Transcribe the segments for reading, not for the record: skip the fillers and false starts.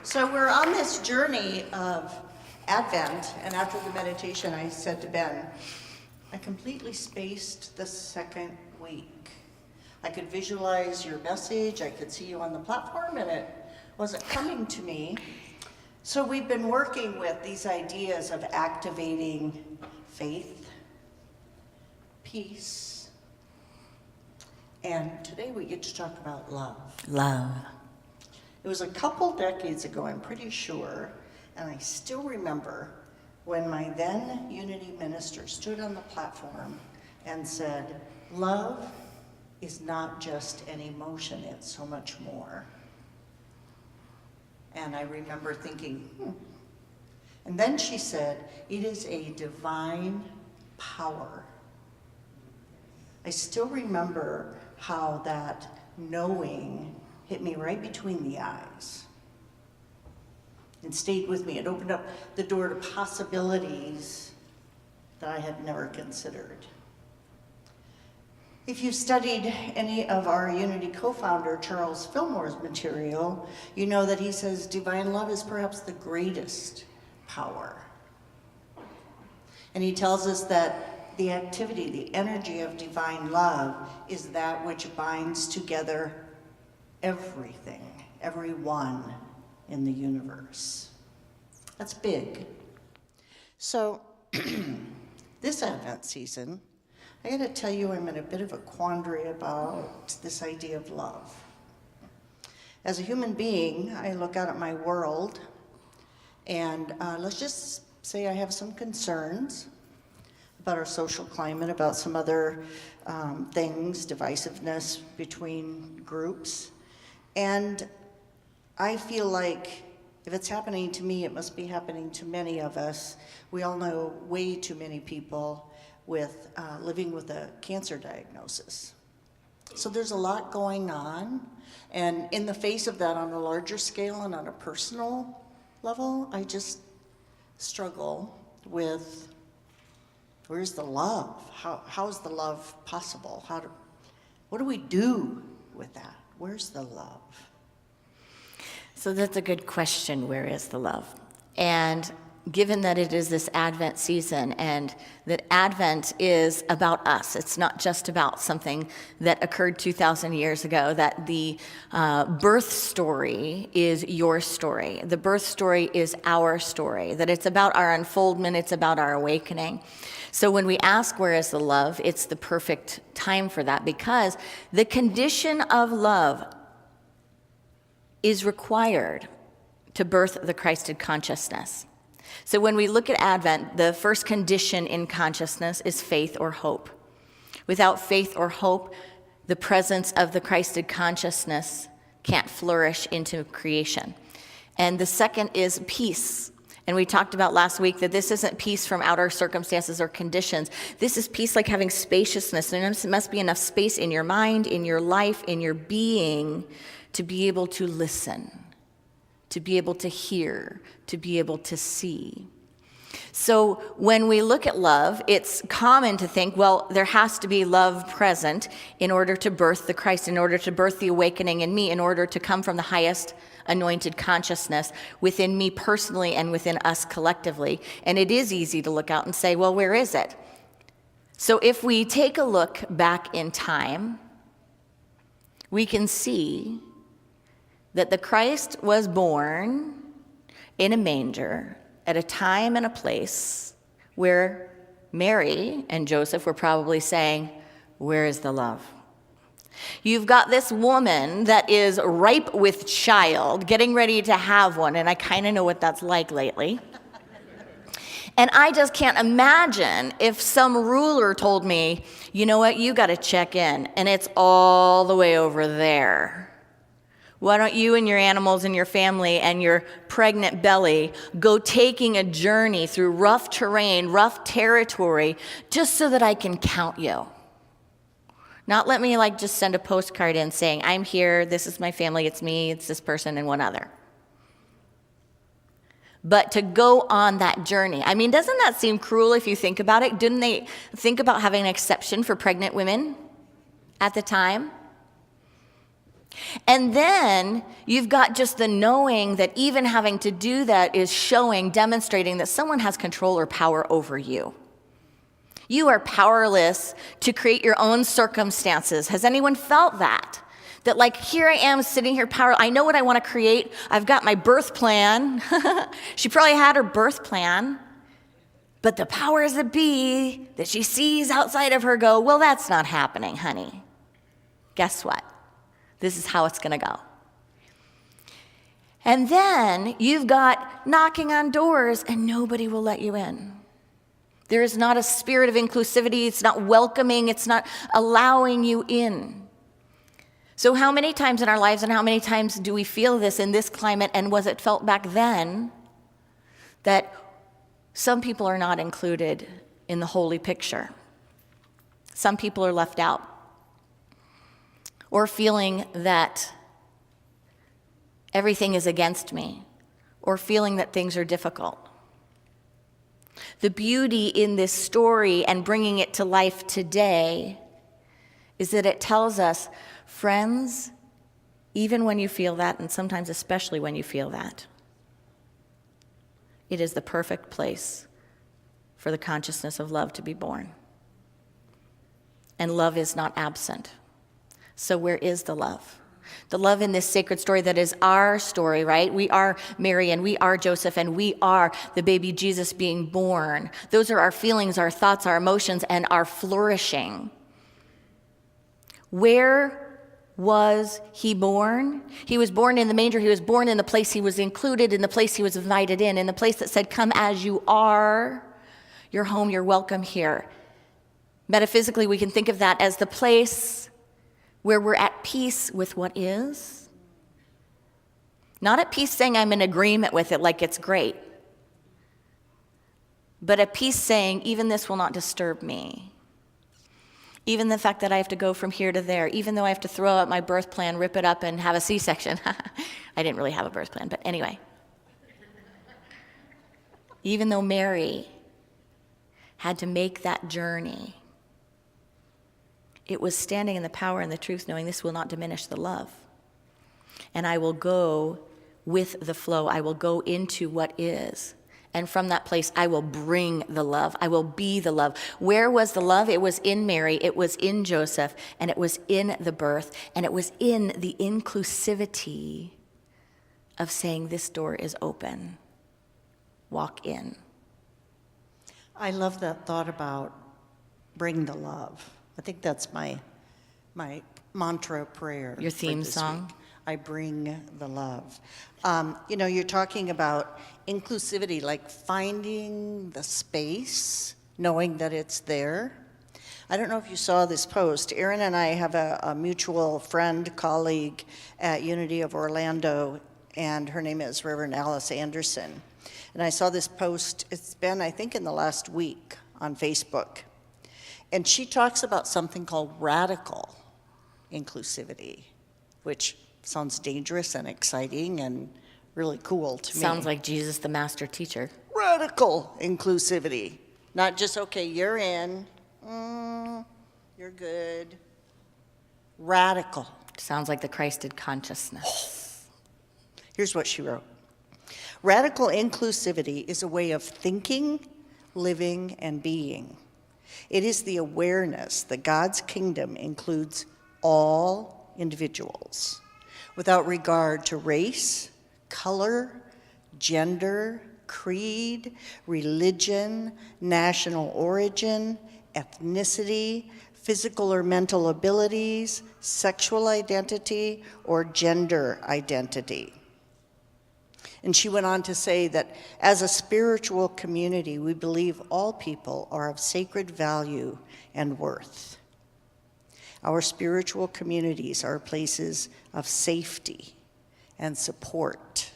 So we're on this journey of Advent, and after the meditation, I said to Ben, I completely spaced the second week. I could visualize your message, I could see you on the platform, and it wasn't coming to me. So we've been working with these ideas of activating faith, peace, and today we get to talk about love. Love. It was a couple decades ago, I'm pretty sure, and I still remember when my then Unity minister stood on the platform and said, love is not just an emotion, it's so much more. And I remember thinking, And then she said, it is a divine power. I still remember how that knowing hit me right between the eyes and stayed with me. It opened up the door to possibilities that I had never considered. If you've studied any of our Unity co-founder Charles Fillmore's material, you know that he says divine love is perhaps the greatest power. And he tells us that the activity, the energy of divine love is that which binds together everything, everyone in the universe. That's big. So this Advent season, I gotta tell you, I'm in a bit of a quandary about this idea of love. As a human being, I look out at my world, and let's just say I have some concerns about our social climate, about some other things, divisiveness between groups. And I feel like if it's happening to me, it must be happening to many of us. We all know way too many people with living with a cancer diagnosis. So there's a lot going on. And in the face of that, on a larger scale and on a personal level, I just struggle with where's the love? How is the love possible? What do we do with that? Where's the love? So that's a good question, where is the love? And given that it is this Advent season and that Advent is about us, it's not just about something that occurred 2,000 years ago, that the birth story is your story. The birth story is our story, that it's about our unfoldment, it's about our awakening. So when we ask where is the love, it's the perfect time for that, because the condition of love is required to birth the Christed consciousness. So when we look at Advent, the first condition in consciousness is faith or hope. Without faith or hope, the presence of the Christed consciousness can't flourish into creation. And the second is peace. And we talked about last week that this isn't peace from outer circumstances or conditions. This is peace like having spaciousness. There must be enough space in your mind, in your life, in your being to be able to listen, to be able to hear, to be able to see. So when we look at love, it's common to think, well, there has to be love present in order to birth the Christ, in order to birth the awakening in me, in order to come from the highest anointed consciousness within me personally and within us collectively. And it is easy to look out and say, well, where is it? So if we take a look back in time, we can see that the Christ was born in a manger at a time and a place where Mary and Joseph were probably saying, where is the love? You've got this woman that is ripe with child, getting ready to have one, and I kind of know what that's like lately. And I just can't imagine if some ruler told me, you know what, you got to check in, and it's all the way over there. Why don't you and your animals and your family and your pregnant belly go taking a journey through rough terrain, rough territory, just so that I can count you? Not let me just send a postcard in saying, I'm here, this is my family, it's me, it's this person and one other. But to go on that journey. I mean, doesn't that seem cruel if you think about it? Didn't they think about having an exception for pregnant women at the time? And then you've got just the knowing that even having to do that is demonstrating that someone has control or power over you. You are powerless to create your own circumstances. Has anyone felt that? That like, here I am sitting here I know what I want to create. I've got my birth plan. She probably had her birth plan. But the powers that be that she sees outside of her go, well, that's not happening, honey. Guess what? This is how it's going to go. And then you've got knocking on doors and nobody will let you in. There is not a spirit of inclusivity. It's not welcoming. It's not allowing you in. So how many times in our lives and how many times do we feel this in this climate, and was it felt back then that some people are not included in the holy picture? Some people are left out. Or feeling that everything is against me, or feeling that things are difficult. The beauty in this story and bringing it to life today is that it tells us, friends, even when you feel that, and sometimes especially when you feel that, it is the perfect place for the consciousness of love to be born. And love is not absent. So where is the love? The love in this sacred story that is our story, right? We are Mary and we are Joseph and we are the baby Jesus being born. Those are our feelings, our thoughts, our emotions, and our flourishing. Where was he born? He was born in the manger. He was born in the place he was included, in the place he was invited in the place that said, come as you are. You're home, you're welcome here. Metaphysically, we can think of that as the place where we're at peace with what is. Not at peace saying I'm in agreement with it like it's great, but at peace saying even this will not disturb me. Even the fact that I have to go from here to there, even though I have to throw out my birth plan, rip it up, and have a C-section. I didn't really have a birth plan, but anyway. Even though Mary had to make that journey, it was standing in the power and the truth, knowing this will not diminish the love. And I will go with the flow. I will go into what is. And from that place, I will bring the love. I will be the love. Where was the love? It was in Mary. It was in Joseph. And it was in the birth. And it was in the inclusivity of saying, this door is open. Walk in. I love that thought about bring the love. I think that's my mantra prayer. Your theme song? Week. I bring the love. You're talking about inclusivity, like finding the space, knowing that it's there. I don't know if you saw this post. Erin and I have a mutual friend, colleague at Unity of Orlando, and her name is Rev Alice Anderson. And I saw this post, it's been, I think, in the last week on Facebook. And she talks about something called radical inclusivity, which sounds dangerous and exciting and really cool to me. Sounds like Jesus, the master teacher. Radical inclusivity. Not just, okay, you're in, you're good. Radical. Sounds like the Christed consciousness. Here's what she wrote. Radical inclusivity is a way of thinking, living, and being. It is the awareness that God's kingdom includes all individuals, without regard to race, color, gender, creed, religion, national origin, ethnicity, physical or mental abilities, sexual identity, or gender identity. And she went on to say that as a spiritual community, we believe all people are of sacred value and worth. Our spiritual communities are places of safety and support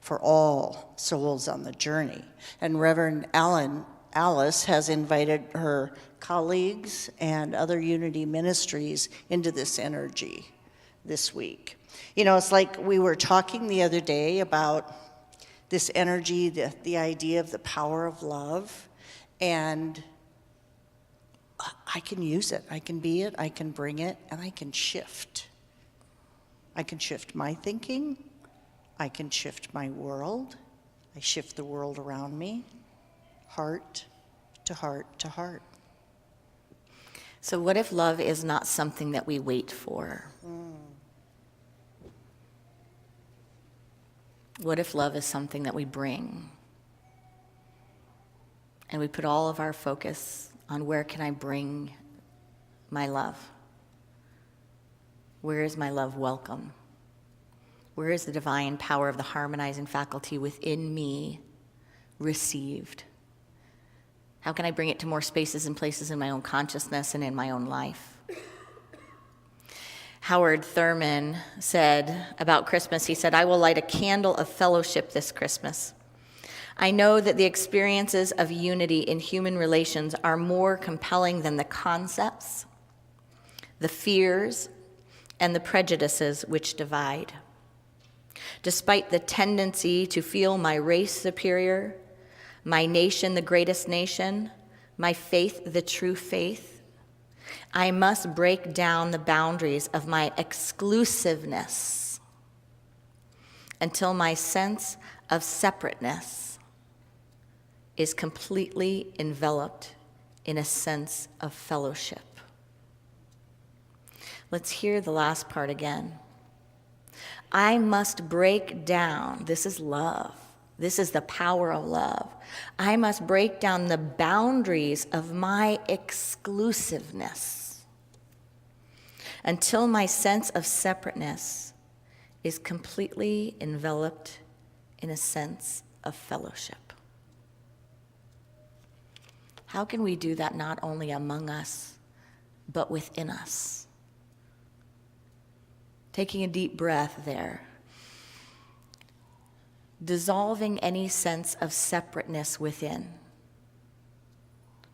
for all souls on the journey. And Reverend Alice has invited her colleagues and other Unity ministries into this energy this week. It's like we were talking the other day about this energy, the idea of the power of love, and I can use it, I can be it, I can bring it, and I can shift. I can shift my thinking. I can shift my world. I shift the world around me, heart to heart to heart. So what if love is not something that we wait for? What if love is something that we bring? And we put all of our focus on where can I bring my love? Where is my love welcome? Where is the divine power of the harmonizing faculty within me received? How can I bring it to more spaces and places in my own consciousness and in my own life? Howard Thurman said about Christmas, he said, "I will light a candle of fellowship this Christmas. I know that the experiences of unity in human relations are more compelling than the concepts, the fears, and the prejudices which divide. Despite the tendency to feel my race superior, my nation the greatest nation, my faith the true faith, I must break down the boundaries of my exclusiveness until my sense of separateness is completely enveloped in a sense of fellowship." Let's hear the last part again. I must break down, this is love. This is the power of love. I must break down the boundaries of my exclusiveness until my sense of separateness is completely enveloped in a sense of fellowship. How can we do that not only among us, but within us? Taking a deep breath there. Dissolving any sense of separateness within.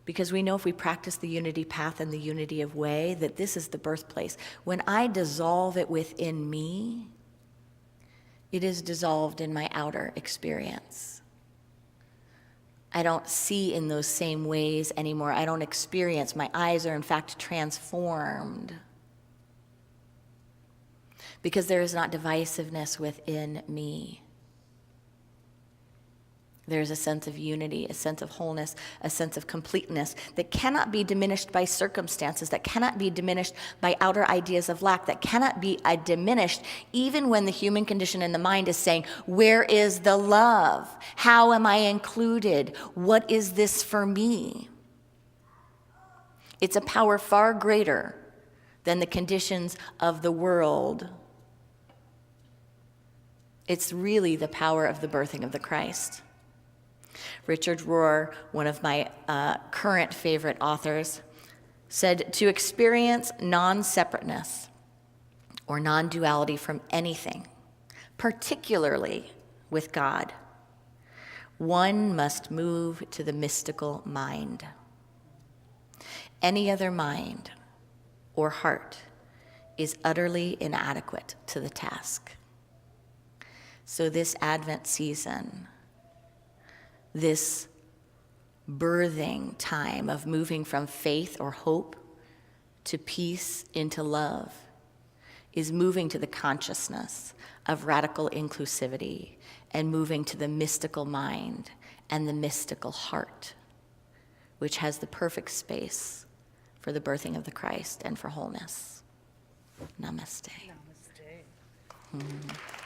Because we know if we practice the unity path and the unity of way, that this is the birthplace. When I dissolve it within me, it is dissolved in my outer experience. I don't see in those same ways anymore. I don't experience. My eyes are in fact transformed. Because there is not divisiveness within me. There's a sense of unity, a sense of wholeness, a sense of completeness that cannot be diminished by circumstances, that cannot be diminished by outer ideas of lack, that cannot be diminished even when the human condition in the mind is saying, where is the love? How am I included? What is this for me? It's a power far greater than the conditions of the world. It's really the power of the birthing of the Christ. Richard Rohr, one of my current favorite authors, said, to experience non-separateness or non-duality from anything, particularly with God, one must move to the mystical mind. Any other mind or heart is utterly inadequate to the task. So this Advent season, this birthing time of moving from faith or hope to peace into love is moving to the consciousness of radical inclusivity and moving to the mystical mind and the mystical heart, which has the perfect space for the birthing of the Christ and for wholeness. Namaste. Namaste.